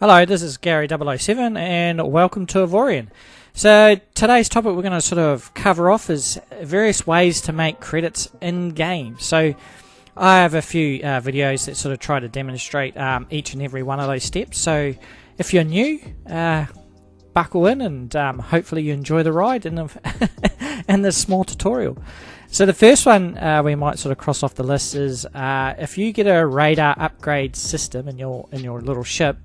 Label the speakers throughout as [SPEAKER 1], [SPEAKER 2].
[SPEAKER 1] Hello, this is Gary007 and welcome to Avorion. So today's topic we're going to sort of cover off is various ways to make credits in game. So I have a few videos that sort of try to demonstrate each and every one of those steps. So if you're new, buckle in and hopefully you enjoy the ride in, in this small tutorial. So the first one we might sort of cross off the list is if you get a radar upgrade system in your little ship,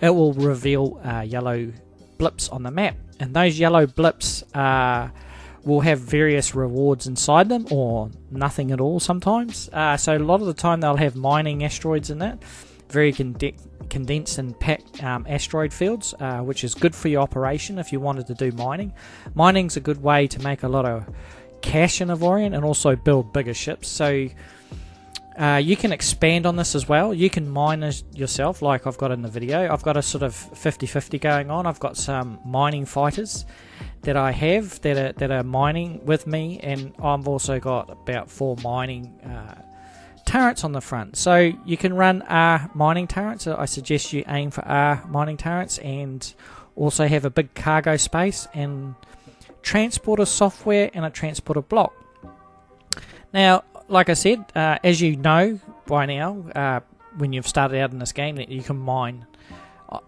[SPEAKER 1] it will reveal yellow blips on the map, and those yellow blips will have various rewards inside them, or nothing at all sometimes. So a lot of the time they'll have mining asteroids in that, very condensed and packed asteroid fields, which is good for your operation if you wanted to do mining. Mining's a good way to make a lot of cash in Avorion and also build bigger ships. So you can expand on this as well. You can mine yourself like I've got in the video. I've got a sort of 50-50 going on. I've got some mining fighters that I have that are mining with me, and I've also got about 4 mining turrets on the front. So you can run R mining turrets. I suggest you aim for R mining turrets, and also have a big cargo space and transporter software and a transporter block. Now, like I said, as you know by now, when you've started out in this game, that you can mine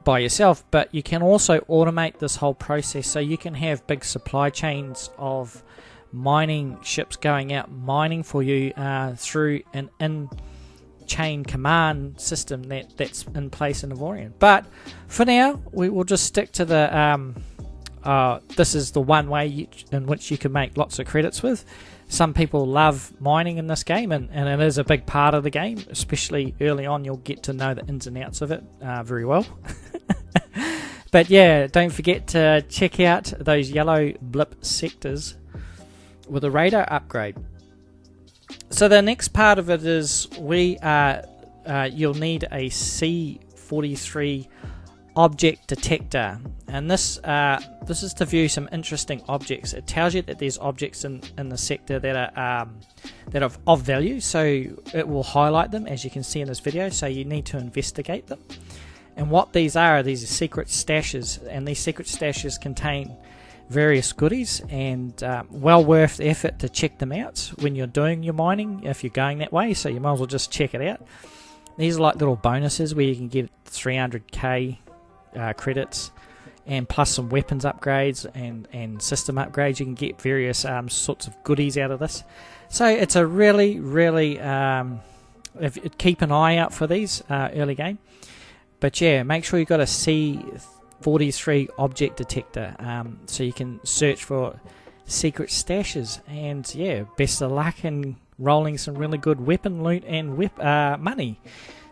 [SPEAKER 1] by yourself, but you can also automate this whole process, so you can have big supply chains of mining ships going out mining for you through an in-chain command system that's in place in Avorion. But for now, we will just stick to the this is the one way in which you can make lots of credits with. Some people love mining in this game, and it is a big part of the game, especially early on. You'll get to know the ins and outs of it very well. But yeah, don't forget to check out those yellow blip sectors with a radar upgrade. So the next part of it is you'll need a C43 Object Detector, and this is to view some interesting objects. It tells you that there's objects in the sector that are of value, so it will highlight them, as you can see in this video. So you need to investigate them. And what these are secret stashes, and these secret stashes contain various goodies, and well worth the effort to check them out when you're doing your mining, if you're going that way. So you might as well just check it out. These are like little bonuses where you can get 300k credits, and plus some weapons upgrades and system upgrades. You can get various sorts of goodies out of this. So it's a really keep an eye out for these early game. But yeah, make sure you've got a C43 Object Detector, so you can search for secret stashes. And yeah, best of luck in rolling some really good weapon loot and money.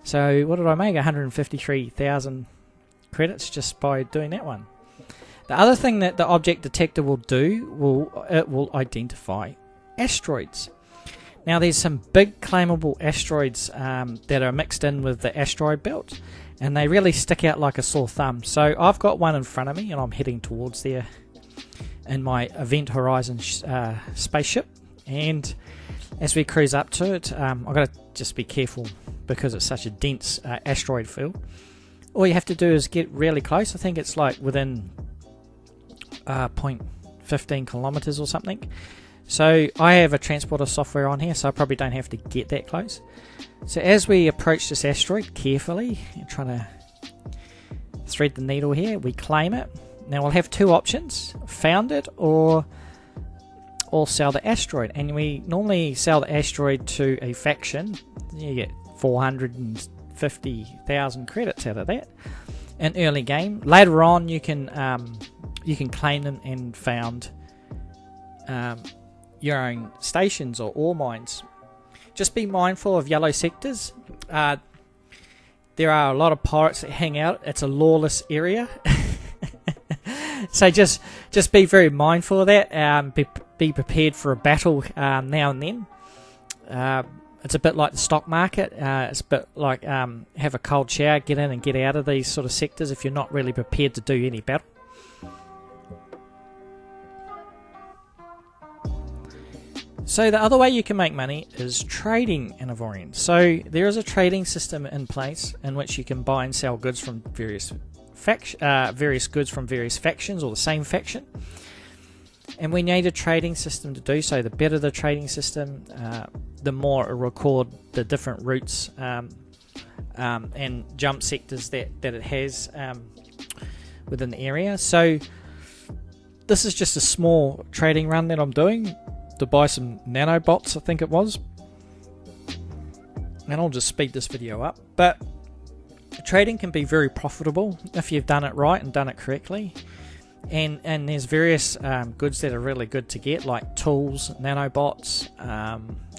[SPEAKER 1] So what did I make? 153,000 credits just by doing that one. The other thing that the object detector will do, it will identify asteroids. Now there's some big claimable asteroids that are mixed in with the asteroid belt, and they really stick out like a sore thumb. So I've got one in front of me, and I'm heading towards there in my Event Horizon spaceship. And as we cruise up to it, I've got to just be careful because it's such a dense asteroid field. All you have to do is get really close. I think it's like within 0.15 kilometers or something. So I have a transporter software on here, so I probably don't have to get that close. So as we approach this asteroid carefully, trying to thread the needle here, we claim it. Now we'll have 2 options: found it or sell the asteroid. And we normally sell the asteroid to a faction. You get 450,000 credits out of that in early game. Later on, you can claim them and found your own stations or ore mines. Just be mindful of yellow sectors. There are a lot of pirates that hang out. It's a lawless area. So just be very mindful of that. Be prepared for a battle now and then. It's a bit like the stock market. It's a bit like have a cold shower, get in and get out of these sort of sectors if you're not really prepared to do any battle. So the other way you can make money is trading in Avorion. So there is a trading system in place in which you can buy and sell goods from various various goods from various factions or the same faction. And we need a trading system to do so. The better the trading system, the more it will record the different routes and jump sectors that it has within the area. So this is just a small trading run that I'm doing to buy some nanobots, I think it was. And I'll just speed this video up. But trading can be very profitable if you've done it right and done it correctly. And there's various goods that are really good to get, like tools, nanobots,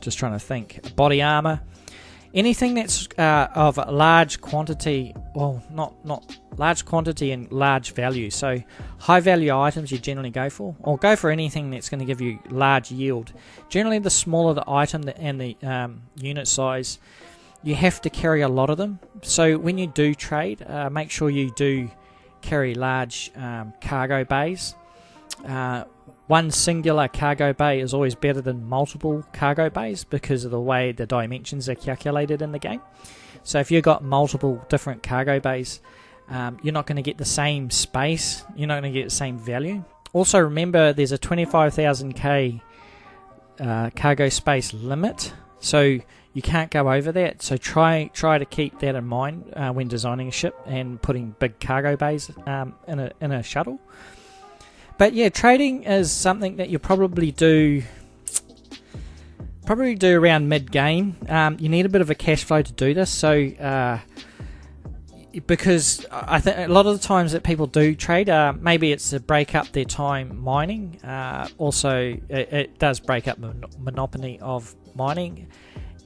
[SPEAKER 1] just trying to think, body armor, anything that's of a large quantity, well, not large quantity and large value. So high value items you generally go for, or go for anything that's going to give you large yield. Generally, the smaller the item and the unit size, you have to carry a lot of them. So when you do trade, make sure you do carry large cargo bays. One singular cargo bay is always better than multiple cargo bays because of the way the dimensions are calculated in the game. So if you've got multiple different cargo bays, you're not going to get the same space, you're not going to get the same value. Also remember, there's a 25,000k cargo space limit, so you can't go over that. So try to keep that in mind when designing a ship and putting big cargo bays in a shuttle. But yeah, trading is something that you probably do around mid-game. You need a bit of a cash flow to do this. So because I think a lot of the times that people do trade, maybe it's to break up their time mining. Also, it does break up the monotony of mining.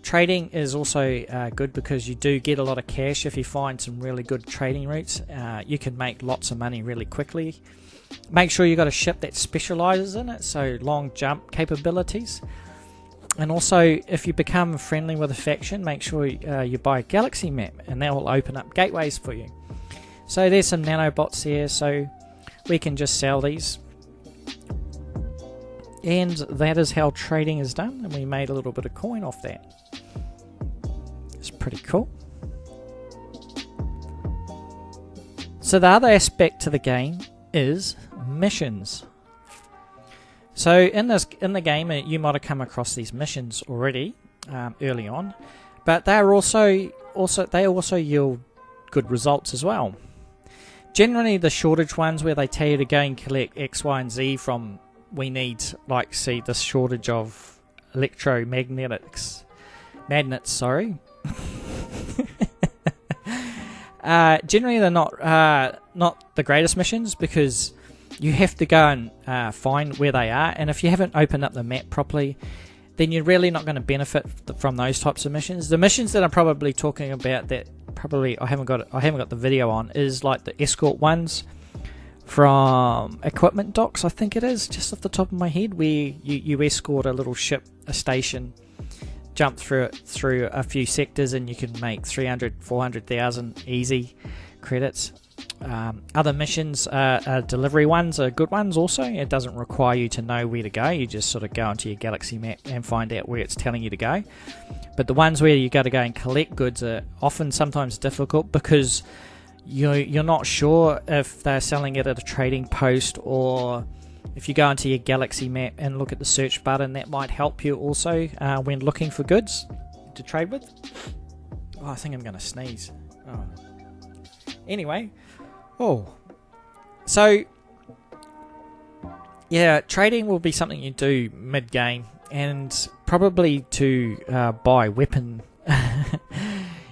[SPEAKER 1] Trading is also good because you do get a lot of cash if you find some really good trading routes. You can make lots of money really quickly. Make sure you got a ship that specializes in it, so long jump capabilities. And also, if you become friendly with a faction, make sure you buy a galaxy map, and that will open up gateways for you. So there's some nanobots here, so we can just sell these. And that is how trading is done, and we made a little bit of coin off that. It's pretty cool. So the other aspect to the game is missions. So in the game, you might have come across these missions already early on, but they also yield good results as well. Generally, the shortage ones where they tell you to go and collect X, Y, and Z from, we need, like, see this shortage of magnets. Sorry. Generally, they're not the greatest missions because you have to go and find where they are, and if you haven't opened up the map properly, then you're really not going to benefit from those types of missions. The missions that I'm probably talking about that probably I haven't got the video on is like the escort ones from equipment docks, I think it is, just off the top of my head, where you escort a little ship, a station, jump through a few sectors, and you can make 400,000 easy credits. Other missions, delivery ones are good ones also. It doesn't require you to know where to go. You just sort of go onto your galaxy map and find out where it's telling you to go. But the ones where you got to go and collect goods are often sometimes difficult because you're not sure if they're selling it at a trading post, or if you go into your galaxy map and look at the search button, that might help you also when looking for goods to trade with. Oh, I think I'm going to sneeze. Oh. Anyway, so yeah, trading will be something you do mid-game, and probably to buy weapon.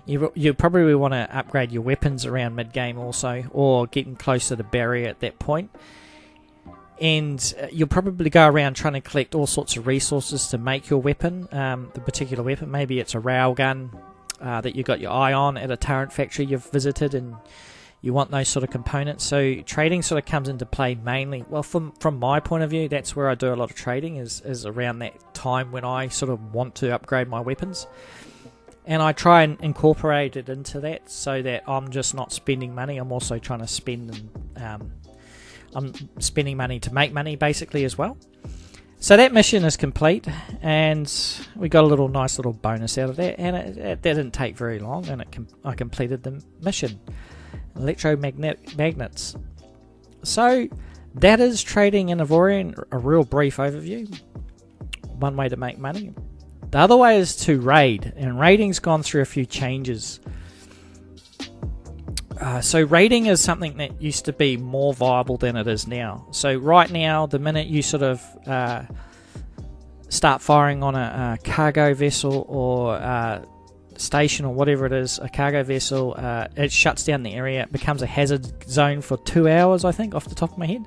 [SPEAKER 1] You probably want to upgrade your weapons around mid-game also, or getting close to the barrier at that point. And you'll probably go around trying to collect all sorts of resources to make your weapon, the particular weapon. Maybe it's a railgun that you got your eye on at a turret factory you've visited, and you want those sort of components. So trading sort of comes into play mainly. Well, from my point of view, that's where I do a lot of trading, is around that time when I sort of want to upgrade my weapons. And I try and incorporate it into that so that I'm just not spending money. I'm also trying to spend, and I'm spending money to make money basically as well. So that mission is complete, and we got a nice little bonus out of that, and it didn't take very long, and I completed the mission. magnets. So that is trading in Avorion, a real brief overview. One way to make money. The other way is to raid, and raiding's gone through a few changes. So raiding is something that used to be more viable than it is now. So right now, the minute you sort of start firing on a cargo vessel or station or whatever it is, a cargo vessel, it shuts down the area. It becomes a hazard zone for 2 hours, I think, off the top of my head.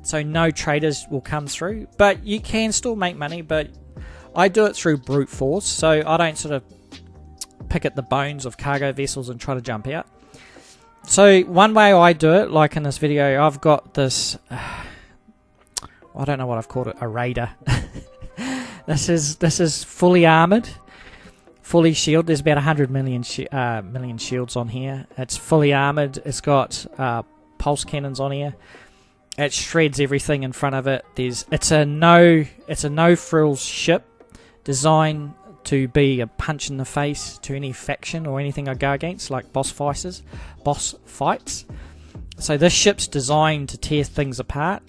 [SPEAKER 1] So no traders will come through, but you can still make money. But I do it through brute force, so I don't sort of pick at the bones of cargo vessels and try to jump out. So one way I do it, like in this video, I've got this, I don't know what I've called it, a raider. This is fully armored, fully shielded. There's about 100 million shields on here. It's fully armored. It's got pulse cannons on here. It shreds everything in front of it. It's a no frills ship, designed to be a punch in the face to any faction or anything I go against, like boss fights. So this ship's designed to tear things apart.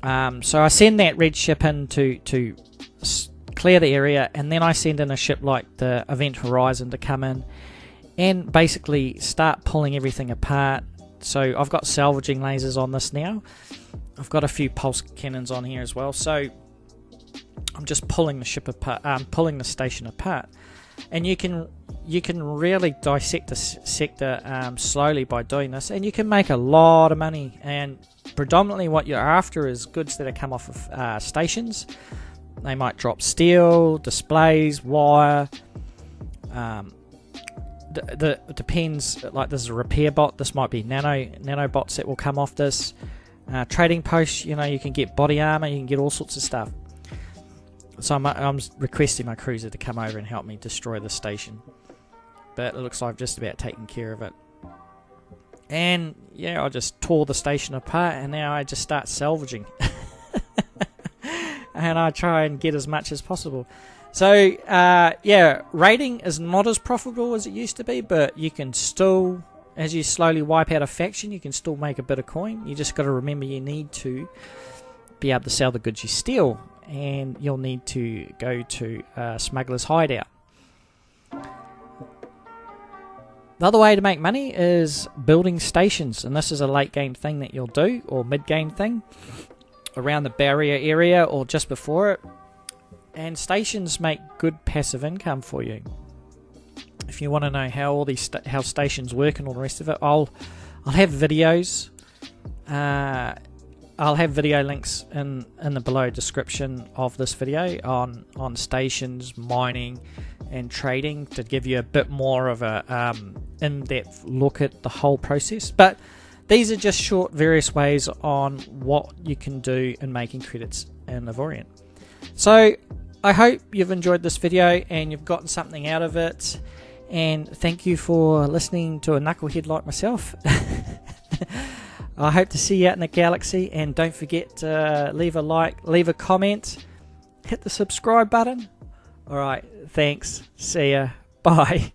[SPEAKER 1] So I send that red ship in to clear the area, and then I send in a ship like the Event Horizon to come in and basically start pulling everything apart. So I've got salvaging lasers on this now. I've got a few pulse cannons on here as well. So I'm just pulling the ship apart, pulling the station apart, and you can really dissect the sector slowly by doing this, and you can make a lot of money. And predominantly, what you're after is goods that come off of stations. They might drop steel, displays, wire. It depends. Like this is a repair bot. This might be nanobots that will come off this. Trading posts. You can get body armor. You can get all sorts of stuff. So I'm requesting my cruiser to come over and help me destroy the station. But it looks like I've just about taken care of it. And yeah, I just tore the station apart, and now I just start salvaging. And I try and get as much as possible. So yeah, raiding is not as profitable as it used to be, but you can still, as you slowly wipe out a faction, you can still make a bit of coin. You just got to remember you need to be able to sell the goods you steal, and you'll need to go to Smuggler's Hideout. The other way to make money is building stations, and this is a late game thing that you'll do, or mid game thing, around the barrier area or just before it. And stations make good passive income for you. If you want to know how all these how stations work and all the rest of it, I'll have videos. I'll have video links in the below description of this video on stations, mining, and trading to give you a bit more of a in-depth look at the whole process. But these are just short various ways on what you can do in making credits in Avorion. So I hope you've enjoyed this video and you've gotten something out of it, and thank you for listening to a knucklehead like myself. I hope to see you out in the galaxy, and don't forget to leave a like, leave a comment, hit the subscribe button. Alright, thanks, see ya, bye.